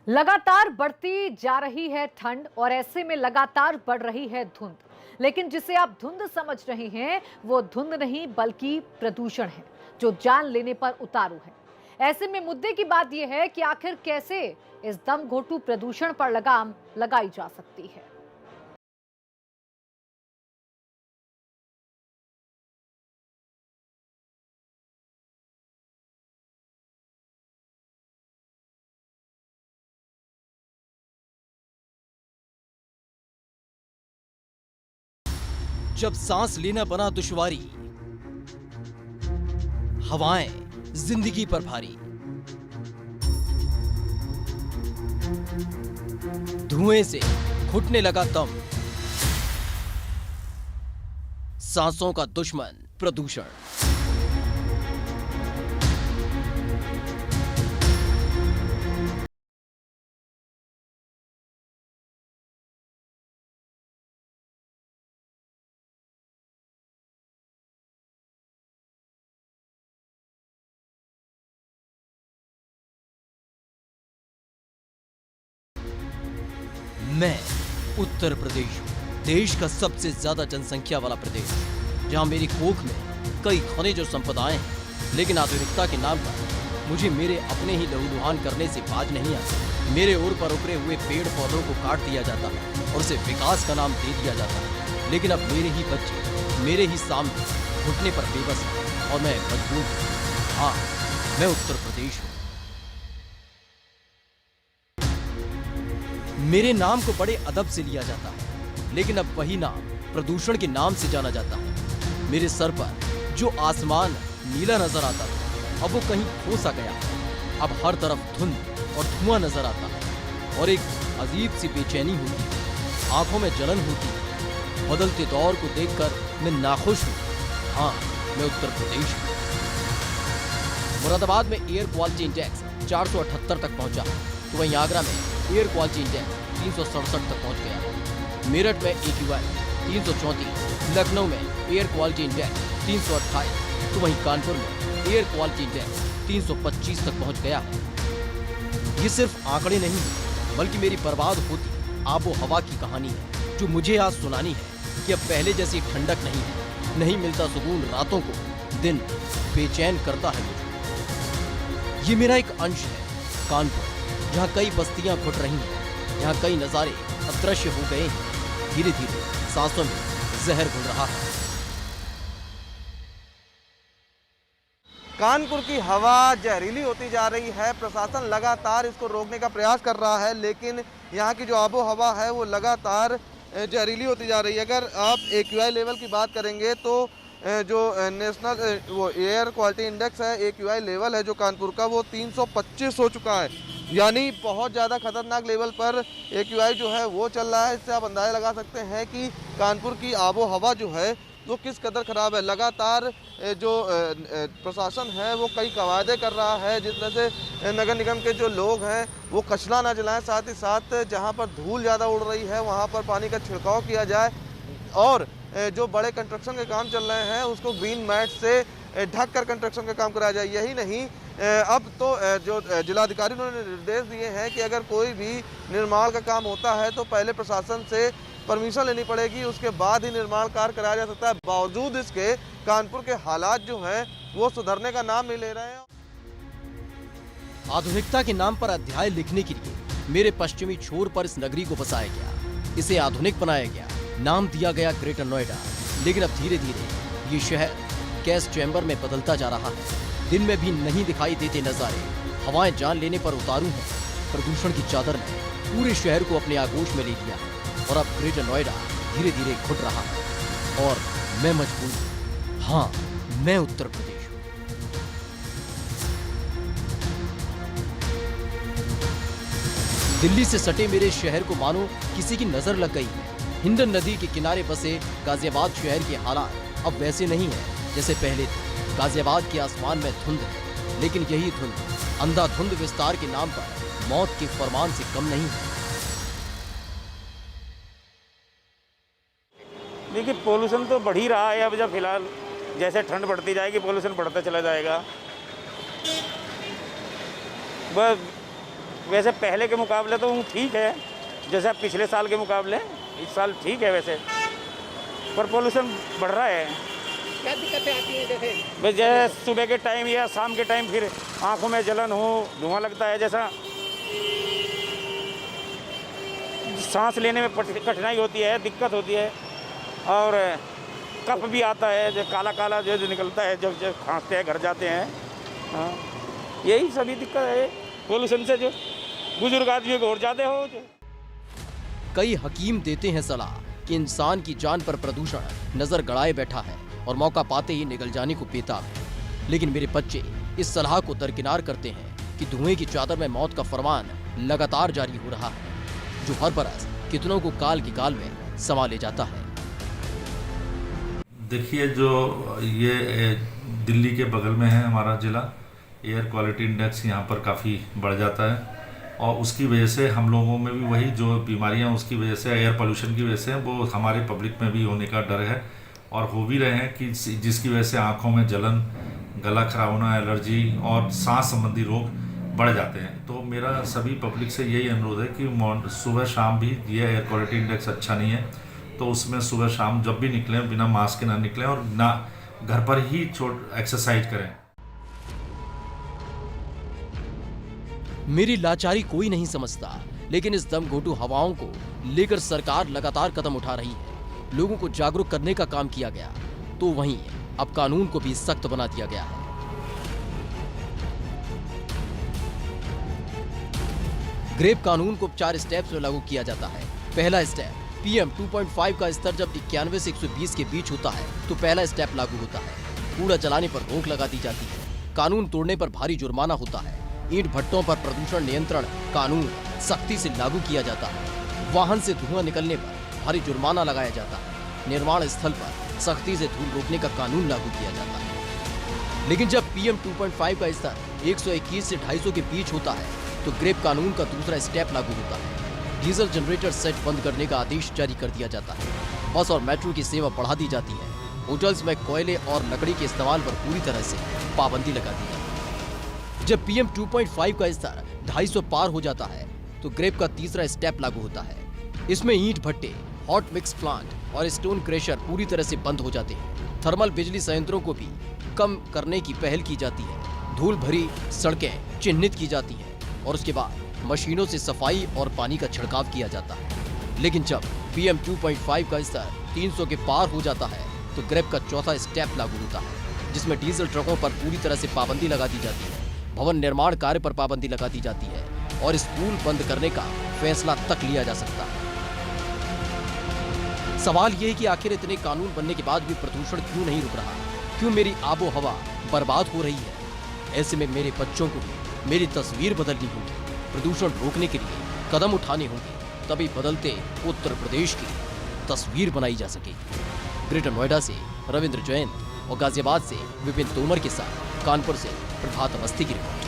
लगातार बढ़ती जा रही है ठंड और ऐसे में लगातार बढ़ रही है धुंध। लेकिन जिसे आप धुंध समझ रहे हैं वो धुंध नहीं बल्कि प्रदूषण है जो जान लेने पर उतारू है। ऐसे में मुद्दे की बात यह है कि आखिर कैसे इस दम घोंटू प्रदूषण पर लगाम लगाई जा सकती है। जब सांस लेना बना दुश्वारी, हवाएं जिंदगी पर भारी, धुएं से घुटने लगा दम, सांसों का दुश्मन प्रदूषण। मैं उत्तर प्रदेश हूं, देश का सबसे ज्यादा जनसंख्या वाला प्रदेश, जहां मेरी कोख में कई खनिज और संपदाएं हैं। लेकिन आधुनिकता के नाम पर मुझे मेरे अपने ही लहूलुहान करने से बाज नहीं आता। मेरे ओर पर उभरे हुए पेड़ पौधों को काट दिया जाता है और उसे विकास का नाम दे दिया जाता है। लेकिन अब मेरे ही बच्चे मेरे ही सामने घुटने पर बेबस हैं और मैं मजबूर हूं। हाँ, मैं उत्तर प्रदेश हूं। मेरे नाम को बड़े अदब से लिया जाता है, लेकिन अब वही नाम प्रदूषण के नाम से जाना जाता है। मेरे सर पर जो आसमान नीला नजर आता था, अब वो कहीं खो सा गया। अब हर तरफ धुंध और धुआं नजर आता है और एक अजीब सी बेचैनी होती है, आंखों में जलन होती है। बदलते दौर को देखकर मैं नाखुश हूँ। हाँ, मैं उत्तर प्रदेश हूँ। मुरादाबाद में एयर क्वालिटी इंडेक्स 478 तक पहुंचा, तो वहीं आगरा में एयर क्वालिटी इंडेक्स 367 तक पहुंच गया। मेरठ में AQI 334, लखनऊ में एयर क्वालिटी इंडेक्स 328, तो वहीं कानपुर में एयर क्वालिटी इंडेक्स 325 तक पहुंच गया है। ये सिर्फ आंकड़े नहीं है, बल्कि मेरी बर्बाद होती आबो हवा की कहानी है, जो मुझे आज सुनानी है कि अब पहले जैसी ठंडक नहीं है, नहीं मिलता सुकून रातों को, दिन बेचैन करता है मुझे। ये मेरा एक अंश है कानपुर, जहाँ कई बस्तियां घुट रही हैं, जहाँ कई नजारे अदृश्य हो गए हैं। धीरे धीरे सांसों में जहर घुल रहा है। कानपुर की हवा जहरीली होती जा रही है। प्रशासन लगातार इसको रोकने का प्रयास कर रहा है, लेकिन यहाँ की जो आबो हवा है वो लगातार जहरीली होती जा रही है। अगर आप AQI लेवल की बात करेंगे तो जो नेशनल वो एयर क्वालिटी इंडेक्स है, AQI लेवल है जो कानपुर का, वो 325 हो चुका है। यानी बहुत ज़्यादा खतरनाक लेवल पर AQI जो है वो चल रहा है। इससे आप अंदाज़ा लगा सकते हैं कि कानपुर की आबो हवा जो है वो किस कदर ख़राब है। लगातार जो प्रशासन है वो कई कवायदे कर रहा है, जिस तरह से नगर निगम के जो लोग हैं वो कचरा ना जलाएं, साथ ही साथ जहां पर धूल ज़्यादा उड़ रही है वहां पर पानी का छिड़काव किया जाए, और जो बड़े कंस्ट्रक्शन के काम चल रहे हैं उसको ग्रीन मैट से ढक कर कंस्ट्रक्शन का काम कराया जाए। यही नहीं, अब तो जो जिलाधिकारी उन्होंने निर्देश दिए हैं कि अगर कोई भी निर्माण का काम होता है तो पहले प्रशासन से परमिशन लेनी पड़ेगी, उसके बाद ही निर्माण कार्य कराया जा सकता है। बावजूद इसके कानपुर के हालात जो हैं वो सुधरने का नाम नहीं ले रहे हैं। आधुनिकता के नाम पर अध्याय लिखने के लिए मेरे पश्चिमी छोर पर इस नगरी को बसाया गया, इसे आधुनिक बनाया गया, नाम दिया गया ग्रेटर नोएडा। लेकिन अब धीरे धीरे ये शहर गैस चैम्बर में बदलता जा रहा है। दिन में भी नहीं दिखाई देते नजारे, हवाएं जान लेने पर उतारू हैं। प्रदूषण की चादर ने पूरे शहर को अपने आगोश में ले लिया और अब ग्रेटर नोएडा धीरे धीरे घुट रहा है और मैं मजबूर हूं। हाँ, मैं उत्तर प्रदेश हूं। दिल्ली से सटे मेरे शहर को मानो किसी की नजर लग गई है। हिंडन नदी के किनारे बसे गाजियाबाद शहर के हालात अब वैसे नहीं है जैसे पहले थे। गाजियाबाद के आसमान में धुंध है, लेकिन यही धुंध अंधाधुंध विस्तार के नाम पर मौत के फरमान से कम नहीं है। देखिए, पोल्यूशन तो बढ़ ही रहा है। अब जब फिलहाल जैसे ठंड बढ़ती जाएगी पोल्यूशन बढ़ता चला जाएगा। बस वैसे पहले के मुकाबले तो ठीक है, जैसे पिछले साल के मुकाबले इस साल ठीक है वैसे, पर पोल्यूशन बढ़ रहा है। क्या दिक्कतें आती हैं जैसे? बस जैसे सुबह के टाइम या शाम के टाइम फिर आंखों में जलन हो, धुआं लगता है, जैसा सांस लेने में कठिनाई होती है, दिक्कत होती है, और कफ भी आता है, जो काला काला जो निकलता है जब खांसते हैं, घर जाते हैं। हाँ, यही सभी दिक्कत है पोल्यूशन से, जो बुजुर्ग आदमियों को और ज़्यादा हो। कई हकीम देते हैं सलाह कि इंसान की जान पर प्रदूषण नजर गड़ाए बैठा है और मौका पाते ही निगल जाने को बेताब है, लेकिन मेरे बच्चे इस सलाह को दरकिनार करते हैं कि धुएं की चादर में मौत का फरमान लगातार जारी हो रहा है, जो हर बरस कितनों को काल की काल में समा ले जाता है। देखिए, जो ये दिल्ली के बगल में है हमारा ज़िला, एयर क्वालिटी इंडेक्स यहाँ पर काफ़ी बढ़ जाता है, और उसकी वजह से हम लोगों में भी वही जो बीमारियाँ उसकी वजह से, एयर पोल्यूशन की वजह से, वो हमारे पब्लिक में भी होने का डर है, और हो भी रहे हैं कि जिसकी वजह से आँखों में जलन, गला खराब होना, एलर्जी और सांस संबंधी रोग बढ़ जाते हैं। तो मेरा सभी पब्लिक से यही अनुरोध है कि सुबह शाम भी ये एयर क्वालिटी इंडेक्स अच्छा नहीं है, तो उसमें सुबह शाम जब भी निकलें बिना मास्क के ना निकलें, और ना घर पर ही एक्सरसाइज करें। मेरी लाचारी कोई नहीं समझता, लेकिन इस दमघोटू हवाओं को लेकर सरकार लगातार कदम उठा रही है। लोगों को जागरूक करने का काम किया गया, तो वहीं अब कानून को भी सख्त बना दिया गया है। ग्रेप कानून को 4 स्टेप्स में लागू किया जाता है। पहला स्टेप, PM 2.5 का स्तर जब 91 से 120 के बीच होता है तो पहला स्टेप लागू होता है। कूड़ा जलाने पर रोक लगा दी जाती है। कानून तोड़ने पर भारी जुर्माना होता है। ईंट भट्टों पर प्रदूषण नियंत्रण कानून सख्ती से लागू किया जाता है। वाहन से धुआं निकलने पर भारी जुर्माना लगाया जाता है। निर्माण स्थल पर सख्ती से धूल रोकने का कानून लागू किया जाता है। लेकिन जब PM 2.5 का स्तर 121 से 250 के बीच होता है तो ग्रेप कानून का दूसरा स्टेप लागू होता है। डीजल जनरेटर सेट बंद करने का आदेश जारी कर दिया जाता है। बस और मेट्रो की सेवा बढ़ा दी जाती है। होटल्स में कोयले और लकड़ी के इस्तेमाल पर पूरी तरह से पाबंदी लगा दी जाती है। जब PM 2.5 का स्तर 250 पार हो जाता है तो ग्रेप का तीसरा स्टेप लागू होता है। इसमें ईंट भट्टे, हॉट मिक्स प्लांट और स्टोन क्रशर पूरी तरह से बंद हो जाते हैं। थर्मल बिजली संयंत्रों को भी कम करने की पहल की जाती है। धूल भरी सड़कें चिन्हित की जाती हैं और उसके बाद मशीनों से सफाई और पानी का छिड़काव किया जाता है। लेकिन जब PM 2.5 का स्तर 300 के पार हो जाता है तो ग्रेप का चौथा स्टेप लागू होता है, जिसमें डीजल ट्रकों पर पूरी तरह से पाबंदी लगा दी जाती है। भवन निर्माण कार्य पर पाबंदी लगा दी जाती है और स्कूल बंद करने का फैसला तक लिया जा सकता है। सवाल ये है कि आखिर इतने कानून बनने के बाद भी प्रदूषण क्यों नहीं रुक रहा? क्यों मेरी आबो हवा बर्बाद हो रही है? ऐसे में मेरे बच्चों को भी मेरी तस्वीर बदलनी होगी। प्रदूषण रोकने के लिए कदम उठाने होंगे, तभी बदलते उत्तर प्रदेश की तस्वीर बनाई जा सकेगी। ग्रेटर नोएडा से रविंद्र जैन और गाजियाबाद से विपिन तोमर के साथ कानपुर से प्रभात अवस्थी की रिपोर्ट।